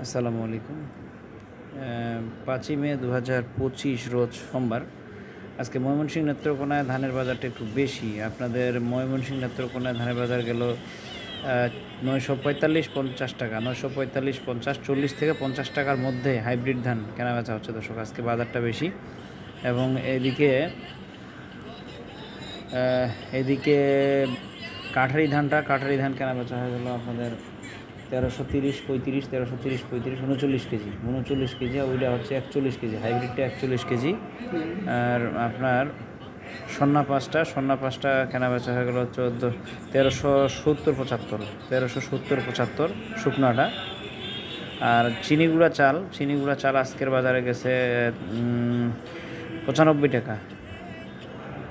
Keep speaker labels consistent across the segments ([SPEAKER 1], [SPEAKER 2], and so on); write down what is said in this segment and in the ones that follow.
[SPEAKER 1] আসসালামু আলাইকুম। 5ই মে 2025 রোজ সোমবার। আজকে ময়মনসিংহ নেত্রকোনায় ধানের বাজারটা একটু বেশি। আপনাদের ময়মনসিংহ নেত্রকোনায় ধানের বাজার গেল 945-50 টাকা, 945-50, 40 থেকে 50 টাকার মধ্যে হাইব্রিড ধান কেনাবেচা হচ্ছে দর্শক। আজকে বাজারটা বেশি এবং এদিকে কাঠারি ধান কেনাবেচা হয়ে গেল আপনাদের 1330-35, 1330-35, 39 কেজি, ওইটা হচ্ছে 41 কেজি, হাইব্রিডটা 41 কেজি। আর আপনার সন্না পাঁচটা কেনাবেচা হয়ে গেল 1370-75 শুকনাটা। আর চিনিগুড়া চাল আজকের বাজারে গেছে 95 টাকা,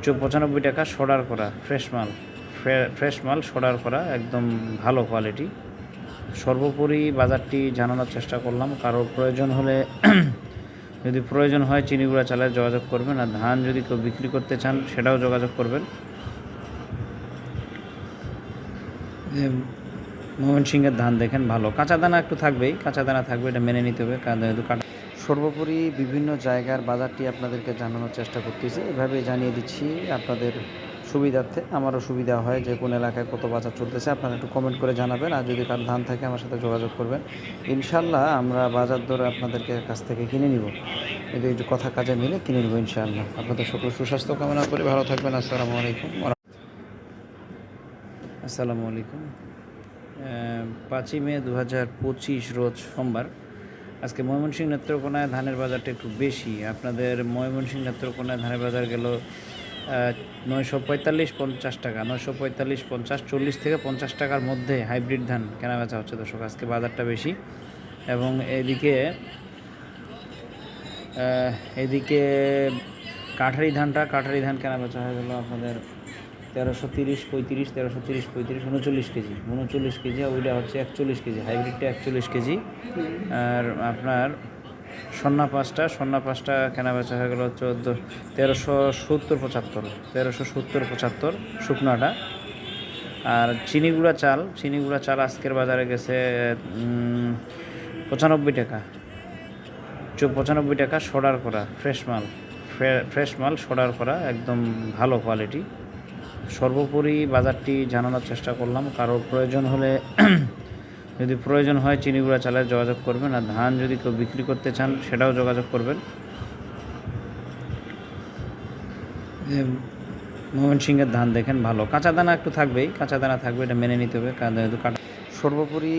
[SPEAKER 1] 95 টাকা শোডার করা ফ্রেশ মাল শোডার করা, একদম ভালো কোয়ালিটি। সর্বোপরি বাজারটি জানানোর চেষ্টা করলাম। কারোর প্রয়োজন হলে যদি প্রয়োজন হয় চিনিগুড়া চালের যোগাযোগ করবেন, আর ধান যদি কেউ বিক্রি করতে চান সেটাও যোগাযোগ করবেন। ময়মনসিংহের ধান দেখেন ভালো, কাঁচা দানা একটু থাকবেই, এটা মেনে নিতে হবে। সর্বোপরি বিভিন্ন জায়গার বাজারটি আপনাদেরকে জানানোর চেষ্টা করতেছি, এভাবে জানিয়ে দিচ্ছি আপনাদের সুবিধার্থে। আমারও সুবিধা হয় যে কোন এলাকায় কত বাজার চলতেছে। আপনারা একটু কমেন্ট করে জানাবেন, আর যদি কার ধান থাকে আমার সাথে যোগাযোগ করবেন। ইনশাল্লাহ আমরা বাজার দরে আপনাদেরকে কাছ থেকে কিনে নিব, যদি একটু কথা কাজে মিলে কিনে নেব ইনশাআল্লাহ। আপনাদের সকল সুস্বাস্থ্য কামনা করে ভালো থাকবেন। আসসালামু আলাইকুম। 5ই মে 2025 রোজ সোমবার। আজকে ময়মনসিংহ নেত্রকোনায় ধানের বাজারটা একটু বেশি। আপনাদের ময়মনসিংহ নেত্রকোনায় ধানের বাজার গেল 945-50 টাকা, 945-50, 40 থেকে 50 টাকার মধ্যে হাইব্রিড ধান কেনাবেচা হচ্ছে দর্শক। আজকে বাজারটা বেশি এবং এদিকে কাঠারি ধান কেনাবেচা হয়ে গেল আপনাদের 1330-35, 39 কেজি, ওইটা হচ্ছে 41 কেজি, হাইব্রিডটা 41 কেজি। আর আপনার সন্না পাঁচটা কেনাবেচা হয়ে গেল 1370-75 শুকনাটা। আর চিনিগুড়া চাল আজকের বাজারে গেছে 95 টাকা, 95 টাকা শোডার করা ফ্রেশ মাল শোডার করা, একদম ভালো কোয়ালিটি। সর্বোপরি বাজারটি জানানোর চেষ্টা করলাম। কারোর প্রয়োজন হলে যদি প্রয়োজন হয় চিনিগুড়া চালের যোগাযোগ করবেন, আর ধান যদি কেউ বিক্রি করতে চান সেটাও যোগাযোগ করবেন। ময়মনসিংহের ধান দেখেন ভালো, কাঁচা দানা একটু থাকবেই, এটা মেনে নিতে হবে। সর্বোপরি